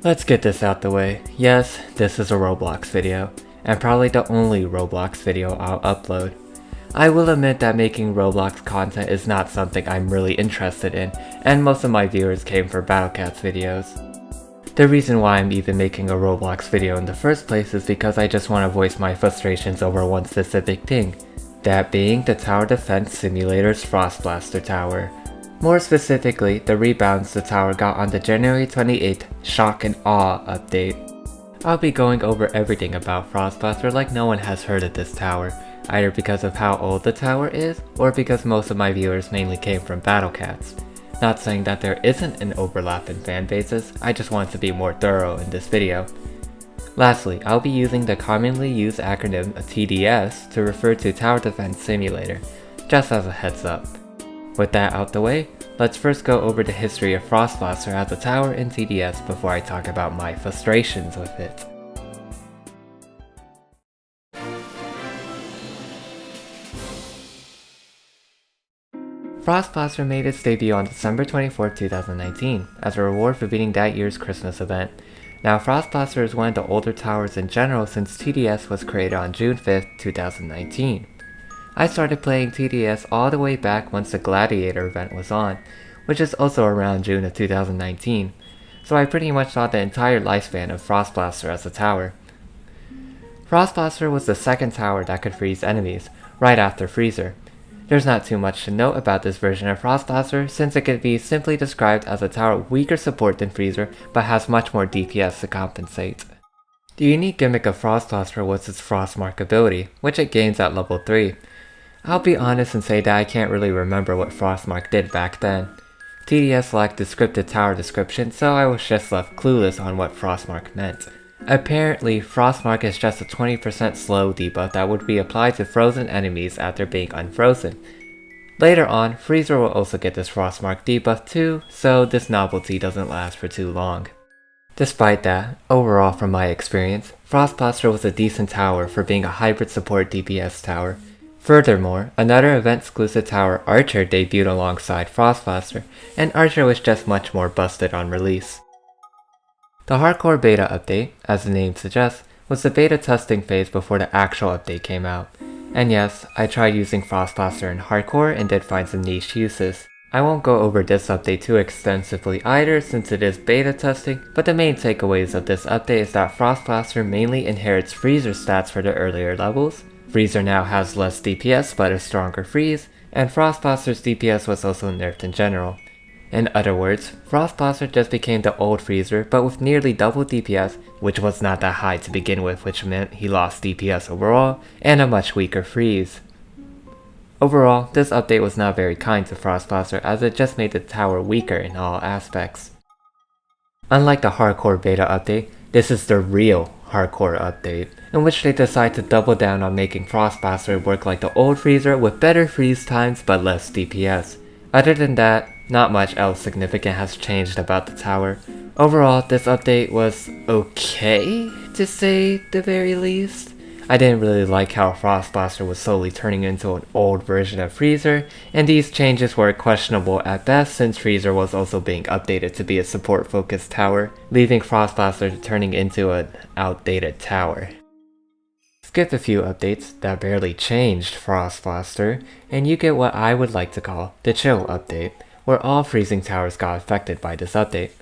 Let's get this out the way. Yes, this is a Roblox video, and probably the only Roblox video I'll upload. I will admit that making Roblox content is not something I'm really interested in, and most of my viewers came for Battlecats videos. The reason why I'm even making a Roblox video in the first place is because I just want to voice my frustrations over one specific thing, that being the Tower Defense Simulator's Frost Blaster Tower. More specifically, the rebalance the tower got on the January 28th Shock and Awe update. I'll be going over everything about Frost Blaster like no one has heard of this tower, either because of how old the tower is, or because most of my viewers mainly came from Battlecats. Not saying that there isn't an overlap in fan bases, I just want to be more thorough in this video. Lastly, I'll be using the commonly used acronym TDS to refer to Tower Defense Simulator, just as a heads up. With that out the way, let's first go over the history of Frost Blaster as a tower in TDS before I talk about my frustrations with it. Frost Blaster made its debut on December 24, 2019, as a reward for beating that year's Christmas event. Now, Frost Blaster is one of the older towers in general since TDS was created on June 5, 2019. I started playing TDS all the way back once the Gladiator event was on, which is also around June of 2019, so I pretty much saw the entire lifespan of Frost Blaster as a tower. Frost Blaster was the second tower that could freeze enemies, right after Freezer. There's not too much to note about this version of Frost Blaster since it could be simply described as a tower with weaker support than Freezer but has much more DPS to compensate. The unique gimmick of Frost Blaster was its Frostmark ability, which it gains at level 3. I'll be honest and say that I can't really remember what Frostmark did back then. TDS lacked descriptive tower description, so I was just left clueless on what Frostmark meant. Apparently, Frostmark is just a 20% slow debuff that would be applied to frozen enemies after being unfrozen. Later on, Freezer will also get this Frostmark debuff too, so this novelty doesn't last for too long. Despite that, overall from my experience, Frost Blaster was a decent tower for being a hybrid support DPS tower. Furthermore, another event-exclusive tower, Archer, debuted alongside Frost Blaster, and Archer was just much more busted on release. The Hardcore Beta update, as the name suggests, was the beta testing phase before the actual update came out. And yes, I tried using Frost Blaster in Hardcore and did find some niche uses. I won't go over this update too extensively either since it is beta testing, but the main takeaways of this update is that Frost Blaster mainly inherits Freezer stats for the earlier levels. Freezer now has less DPS but a stronger freeze, and Frost Blaster's DPS was also nerfed in general. In other words, Frost Blaster just became the old Freezer but with nearly double DPS, which was not that high to begin with, which meant he lost DPS overall, and a much weaker freeze. Overall, this update was not very kind to Frost Blaster as it just made the tower weaker in all aspects. Unlike the Hardcore Beta update, this is the real Hardcore update, in which they decide to double down on making Frost Blaster work like the old Freezer with better freeze times but less DPS. Other than that, not much else significant has changed about the tower. Overall, this update was okay, to say the very least. I didn't really like how Frost Blaster was slowly turning into an old version of Freezer, and these changes were questionable at best since Freezer was also being updated to be a support-focused tower, leaving Frost Blaster turning into an outdated tower. Skip a few updates that barely changed Frost Blaster, and you get what I would like to call the Chill update, where all freezing towers got affected by this update.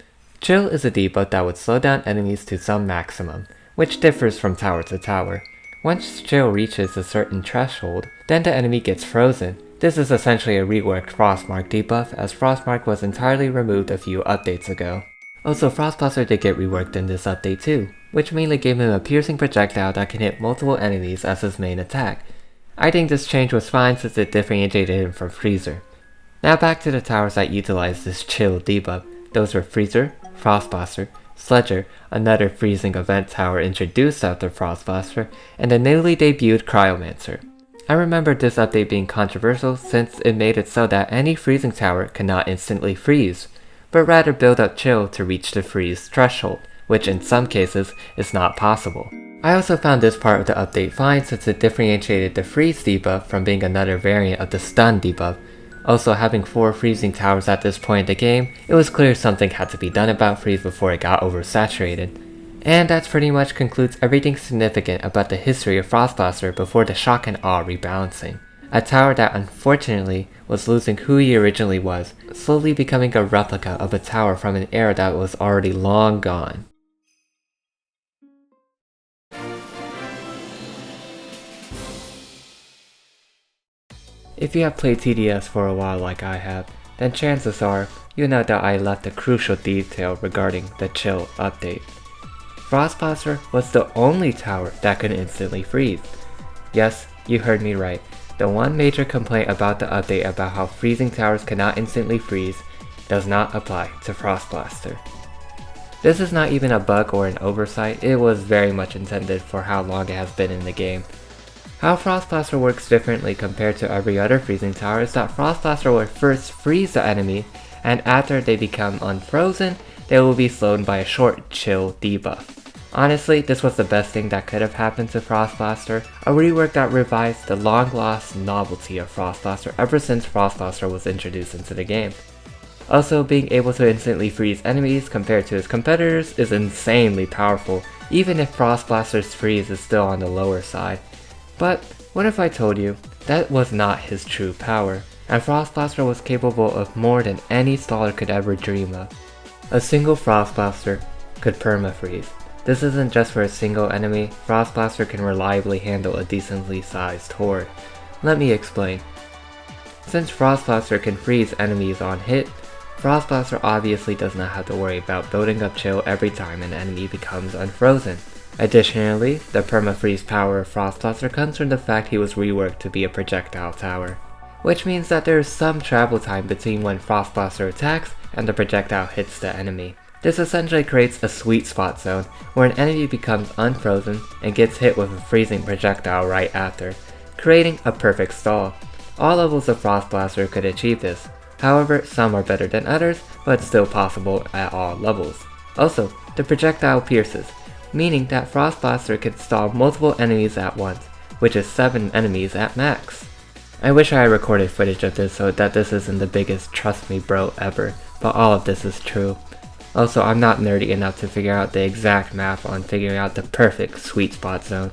Chill is a debuff that would slow down enemies to some maximum, which differs from tower to tower. Once Chill reaches a certain threshold, then the enemy gets frozen. This is essentially a reworked Frostmark debuff, as Frostmark was entirely removed a few updates ago. Also, Frost Blaster did get reworked in this update too, which mainly gave him a piercing projectile that can hit multiple enemies as his main attack. I think this change was fine since it differentiated him from Freezer. Now back to the towers that utilized this Chill debuff. Those were Freezer, Frost Blaster, Sledger, another freezing event tower introduced after Frost Blaster, and the newly debuted Cryomancer. I remember this update being controversial since it made it so that any freezing tower cannot instantly freeze, but rather build up Chill to reach the freeze threshold, which in some cases is not possible. I also found this part of the update fine since it differentiated the freeze debuff from being another variant of the stun debuff. Also, having 4 freezing towers at this point in the game, it was clear something had to be done about freeze before it got oversaturated. And that pretty much concludes everything significant about the history of Frostblaster before the shock and awe rebalancing. A tower that unfortunately was losing who he originally was, slowly becoming a replica of a tower from an era that was already long gone. If you have played TDS for a while like I have, then chances are you know that I left a crucial detail regarding the chill update. Frostblaster was the only tower that could instantly freeze. Yes, you heard me right. The one major complaint about the update about how freezing towers cannot instantly freeze does not apply to Frostblaster. This is not even a bug or an oversight, it was very much intended for how long it has been in the game. How Frostblaster works differently compared to every other freezing tower is that Frostblaster will first freeze the enemy, and after they become unfrozen, they will be slowed by a short chill debuff. Honestly, this was the best thing that could have happened to Frostblaster, a rework that revised the long-lost novelty of Frostblaster ever since Frostblaster was introduced into the game. Also, being able to instantly freeze enemies compared to his competitors is insanely powerful, even if Frostblaster's freeze is still on the lower side. But what if I told you that was not his true power, and Frostblaster was capable of more than any staller could ever dream of? A single Frostblaster could perma-freeze. This isn't just for a single enemy, Frostblaster can reliably handle a decently sized horde. Let me explain. Since Frostblaster can freeze enemies on hit, Frostblaster obviously does not have to worry about building up chill every time an enemy becomes unfrozen. Additionally, the perma-freeze power of Frostblaster comes from the fact he was reworked to be a projectile tower, which means that there is some travel time between when Frostblaster attacks and the projectile hits the enemy. This essentially creates a sweet spot zone where an enemy becomes unfrozen and gets hit with a freezing projectile right after, creating a perfect stall. All levels of Frostblaster could achieve this. However, some are better than others, but still possible at all levels. Also, the projectile pierces, meaning that Frostblaster can stall multiple enemies at once, which is 7 enemies at max. I wish I had recorded footage of this so that this isn't the biggest trust me bro ever, but all of this is true. Also, I'm not nerdy enough to figure out the exact math on figuring out the perfect sweet spot zone.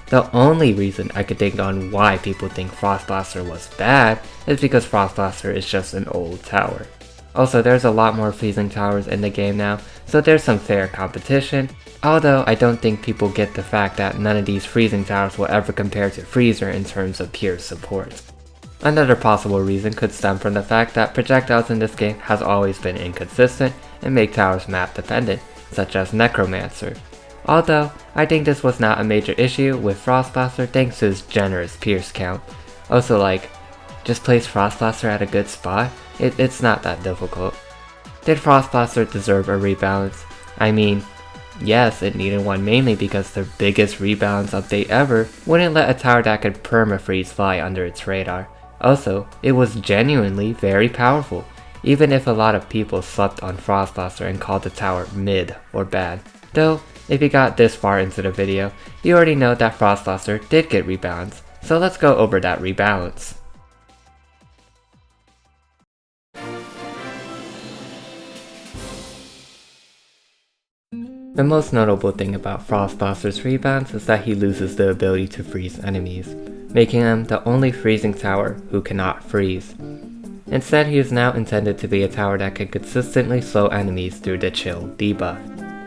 The only reason I could think on why people think Frostblaster was bad is because Frostblaster is just an old tower. Also, there's a lot more freezing towers in the game now, so there's some fair competition, although I don't think people get the fact that none of these freezing towers will ever compare to Freezer in terms of pure support. Another possible reason could stem from the fact that projectiles in this game has always been inconsistent and make towers map dependent, such as Necromancer. Although, I think this was not a major issue with Frostblaster thanks to his generous pierce count. Also just place Frostblaster at a good spot, it's not that difficult. Did Frostblaster deserve a rebalance? I mean, yes, it needed one mainly because the biggest rebalance update ever wouldn't let a tower that could perma-freeze fly under its radar. Also, it was genuinely very powerful, even if a lot of people slept on Frostblaster and called the tower mid or bad. Though, if you got this far into the video, you already know that Frostblaster did get rebalanced, so let's go over that rebalance. The most notable thing about Frostblaster's rebalance is that he loses the ability to freeze enemies, making him the only freezing tower who cannot freeze. Instead, he is now intended to be a tower that can consistently slow enemies through the chill debuff.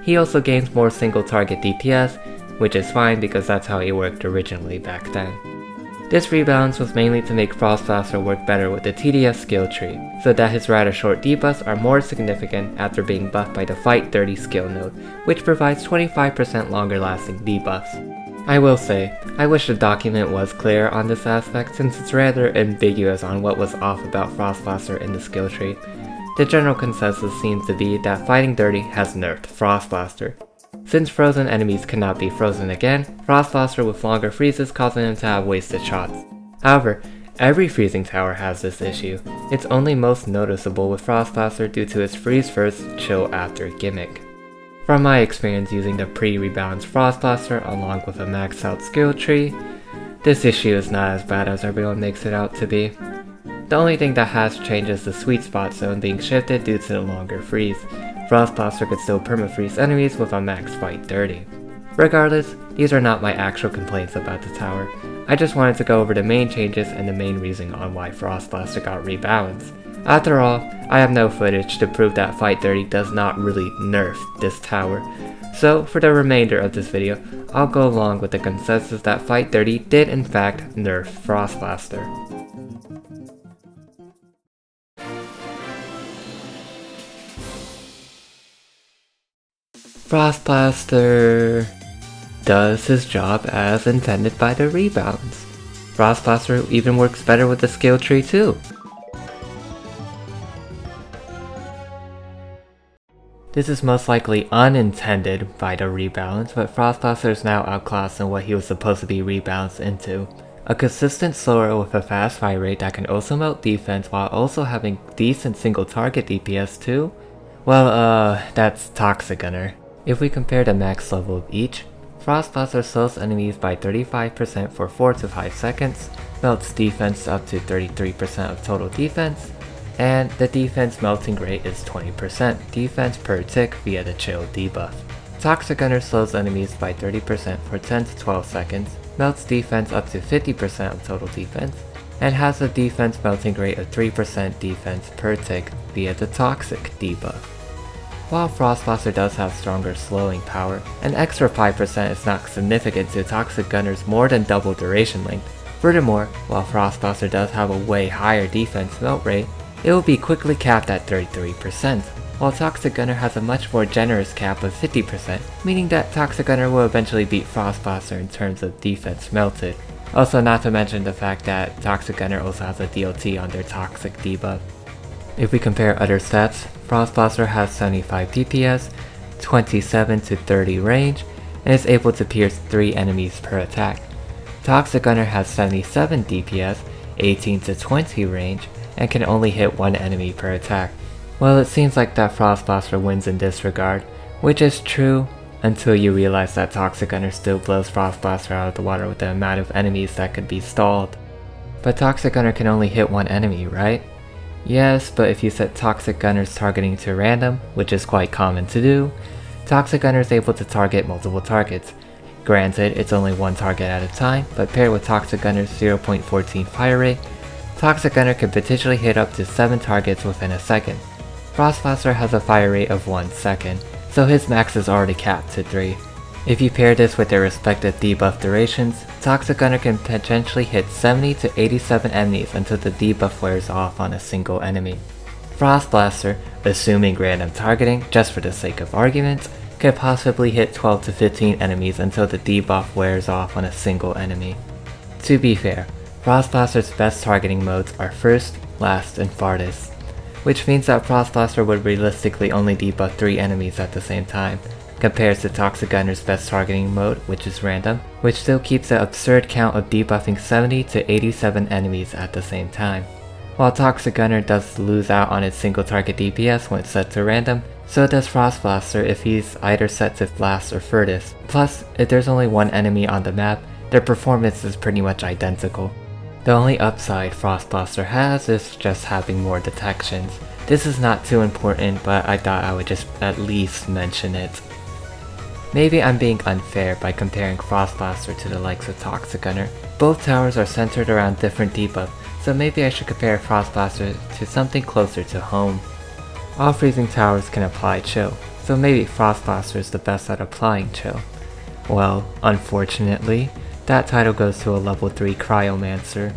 He also gains more single target DPS, which is fine because that's how it worked originally back then. This rebalance was mainly to make Frostblaster work better with the TDS skill tree, so that his rather short debuffs are more significant after being buffed by the Fight 30 skill node, which provides 25% longer lasting debuffs. I will say, I wish the document was clear on this aspect since it's rather ambiguous on what was off about Frostblaster in the skill tree. The general consensus seems to be that Fighting 30 has nerfed Frostblaster. Since frozen enemies cannot be frozen again, Frostblaster with longer freezes causing him to have wasted shots. However, every freezing tower has this issue. It's only most noticeable with Frostblaster due to its freeze first, chill after gimmick. From my experience using the pre-rebalanced Frostblaster along with a maxed out skill tree, this issue is not as bad as everyone makes it out to be. The only thing that has changed is the sweet spot zone being shifted due to the longer freeze. Frost Blaster could still perma-freeze enemies with a max fight 30. Regardless, these are not my actual complaints about the tower. I just wanted to go over the main changes and the main reason on why Frost Blaster got rebalanced. After all, I have no footage to prove that fight 30 does not really nerf this tower. So for the remainder of this video, I'll go along with the consensus that fight 30 did in fact nerf Frost Blaster. Frost Blaster does his job as intended by the rebalance. Frost Blaster even works better with the skill tree too. This is most likely unintended by the rebalance, but Frost Blaster is now outclassed in what he was supposed to be rebalanced into. A consistent slower with a fast fire rate that can also melt defense while also having decent single target DPS too? Well, that's Toxic Gunner. If we compare the max level of each, Frost Blaster slows enemies by 35% for 4 to 5 seconds, melts defense up to 33% of total defense, and the defense melting rate is 20% defense per tick via the chill debuff. Toxic Gunner slows enemies by 30% for 10 to 12 seconds, melts defense up to 50% of total defense, and has a defense melting rate of 3% defense per tick via the Toxic debuff. While Frost Blaster does have stronger slowing power, an extra 5% is not significant to Toxic Gunner's more than double duration length. Furthermore, while Frost Blaster does have a way higher defense melt rate, it will be quickly capped at 33%, while Toxic Gunner has a much more generous cap of 50%, meaning that Toxic Gunner will eventually beat Frost Blaster in terms of defense melted. Also, not to mention the fact that Toxic Gunner also has a DLT on their Toxic debuff. If we compare other stats, Frost Blaster has 75 DPS, 27 to 30 range, and is able to pierce 3 enemies per attack. Toxic Gunner has 77 DPS, 18 to 20 range, and can only hit 1 enemy per attack. Well, it seems like that Frost Blaster wins in this regard, which is true until you realize that Toxic Gunner still blows Frost Blaster out of the water with the amount of enemies that could be stalled. But Toxic Gunner can only hit 1 enemy, right? Yes, but if you set Toxic Gunner's targeting to random, which is quite common to do, Toxic Gunner is able to target multiple targets. Granted, it's only 1 target at a time, but paired with Toxic Gunner's 0.14 fire rate, Toxic Gunner can potentially hit up to 7 targets within a second. Frost Blaster has a fire rate of 1 second, so his max is already capped to 3. If you pair this with their respective debuff durations, Toxic Gunner can potentially hit 70 to 87 enemies until the debuff wears off on a single enemy. Frost Blaster, assuming random targeting just for the sake of argument, could possibly hit 12 to 15 enemies until the debuff wears off on a single enemy. To be fair, Frost Blaster's best targeting modes are first, last, and farthest, which means that Frost Blaster would realistically only debuff 3 enemies at the same time, compared to Toxic Gunner's best targeting mode, which is random, which still keeps an absurd count of debuffing 70 to 87 enemies at the same time. While Toxic Gunner does lose out on its single target DPS when set to random, so does Frost Blaster if he's either set to last or furthest. Plus, if there's only 1 enemy on the map, their performance is pretty much identical. The only upside Frost Blaster has is just having more detections. This is not too important, but I thought I would just at least mention it. Maybe I'm being unfair by comparing Frost Blaster to the likes of Toxic Gunner. Both towers are centered around different debuffs, so maybe I should compare Frost Blaster to something closer to home. All freezing towers can apply chill, so maybe Frost Blaster is the best at applying chill. Well, unfortunately, that title goes to a level 3 Cryomancer.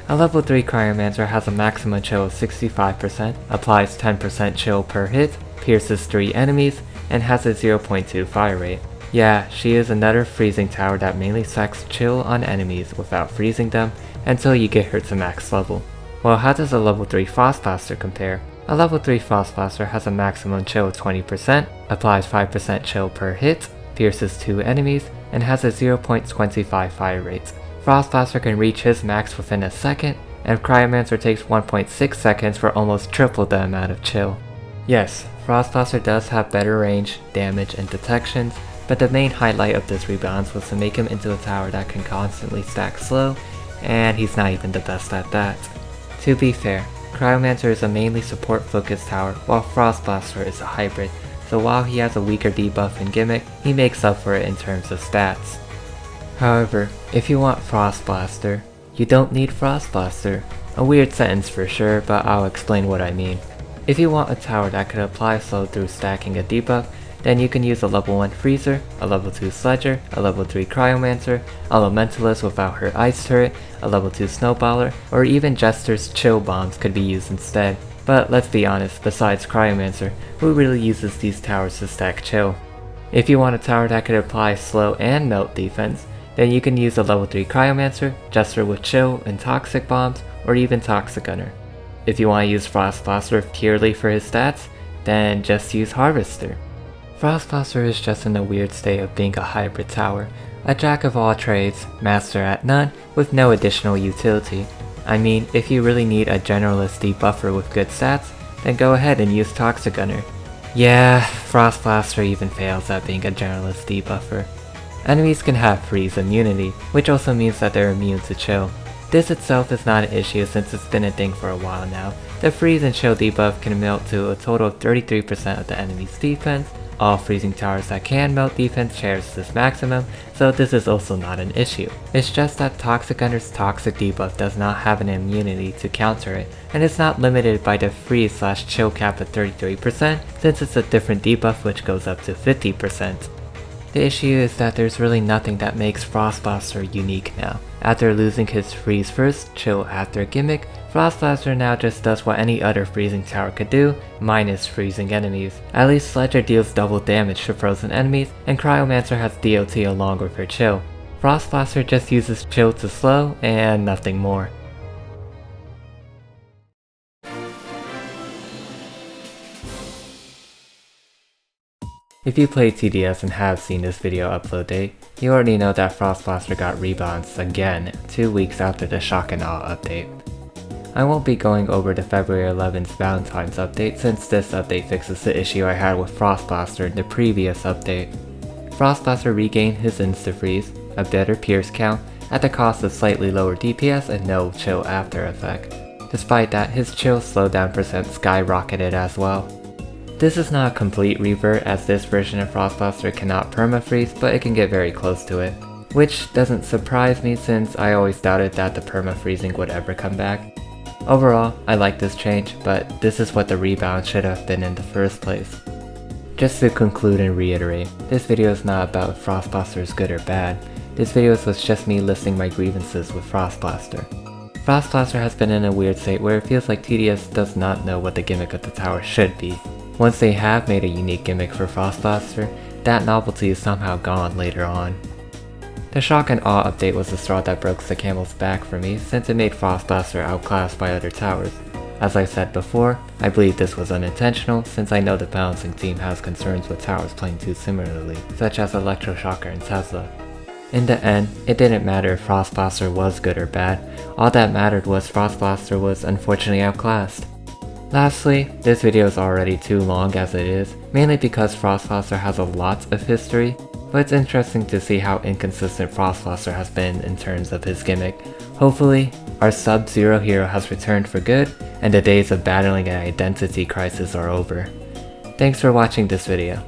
A level 3 Cryomancer has a maximum chill of 65%, applies 10% chill per hit, pierces 3 enemies, and has a 0.2 fire rate. Yeah, she is another freezing tower that mainly stacks chill on enemies without freezing them until you get her to max level. Well, how does a level 3 Frost Blaster compare? A level 3 Frost Blaster has a maximum chill of 20%, applies 5% chill per hit, pierces 2 enemies, and has a 0.25 fire rate. Frost Blaster can reach his max within a second, and Cryomancer takes 1.6 seconds for almost triple the amount of chill. Yes, Frost Blaster does have better range, damage, and detections, but the main highlight of this rebalance was to make him into a tower that can constantly stack slow, and he's not even the best at that. To be fair, Cryomancer is a mainly support-focused tower, while Frostblaster is a hybrid, so while he has a weaker debuff and gimmick, he makes up for it in terms of stats. However, if you want Frostblaster, you don't need Frostblaster. A weird sentence for sure, but I'll explain what I mean. If you want a tower that could apply slow through stacking a debuff, then you can use a level 1 Freezer, a level 2 Sledger, a level 3 Cryomancer, Elementalist without her Ice Turret, a level 2 Snowballer, or even Jester's Chill Bombs could be used instead. But let's be honest, besides Cryomancer, who really uses these towers to stack Chill? If you want a tower that could apply slow and melt defense, then you can use a level 3 Cryomancer, Jester with Chill and Toxic Bombs, or even Toxic Gunner. If you want to use Frostblaster purely for his stats, then just use Harvester. Frostblaster is just in a weird state of being a hybrid tower, a jack of all trades, master at none, with no additional utility. I mean, if you really need a generalist debuffer with good stats, then go ahead and use Toxic Gunner. Yeah, Frostblaster even fails at being a generalist debuffer. Enemies can have freeze immunity, which also means that they're immune to chill. This itself is not an issue since it's been a thing for a while now. The freeze and chill debuff can melt to a total of 33% of the enemy's defense. All freezing towers that can melt defense shares this maximum, so this is also not an issue. It's just that Toxic Gunner's toxic debuff does not have an immunity to counter it, and it's not limited by the freeze/chill cap at 33% since it's a different debuff which goes up to 50%. The issue is that there's really nothing that makes Frostblaster unique now. After losing his freeze first, chill after gimmick, Frostblaster now just does what any other freezing tower could do, minus freezing enemies. At least Sledger deals double damage to frozen enemies, and Cryomancer has DOT along with her chill. Frostblaster just uses chill to slow, and nothing more. If you play TDS and have seen this video upload date, you already know that Frostblaster got rebalanced again 2 weeks after the Shock and Awe update. I won't be going over the February 11th Valentines update since this update fixes the issue I had with Frostblaster in the previous update. Frostblaster regained his insta-freeze, a better pierce count, at the cost of slightly lower DPS and no chill after effect. Despite that, his chill slowdown percent skyrocketed as well. This is not a complete revert as this version of Frostblaster cannot perma-freeze, but it can get very close to it. Which doesn't surprise me since I always doubted that the perma-freezing would ever come back. Overall, I like this change, but this is what the rebalance should have been in the first place. Just to conclude and reiterate, this video is not about if Frostblaster is good or bad. This video was just me listing my grievances with Frostblaster. Frostblaster has been in a weird state where it feels like TDS does not know what the gimmick of the tower should be. Once they have made a unique gimmick for Frostblaster, that novelty is somehow gone later on. The Shock and Awe update was the straw that broke the camel's back for me since it made Frostblaster outclassed by other towers. As I said before, I believe this was unintentional since I know the balancing team has concerns with towers playing too similarly, such as Electroshocker and Tesla. In the end, it didn't matter if Frostblaster was good or bad, all that mattered was Frostblaster was unfortunately outclassed. Lastly, this video is already too long as it is, mainly because Frostblaster has a lot of history, but it's interesting to see how inconsistent Frostblaster has been in terms of his gimmick. Hopefully, our Sub-Zero hero has returned for good, and the days of battling an identity crisis are over. Thanks for watching this video.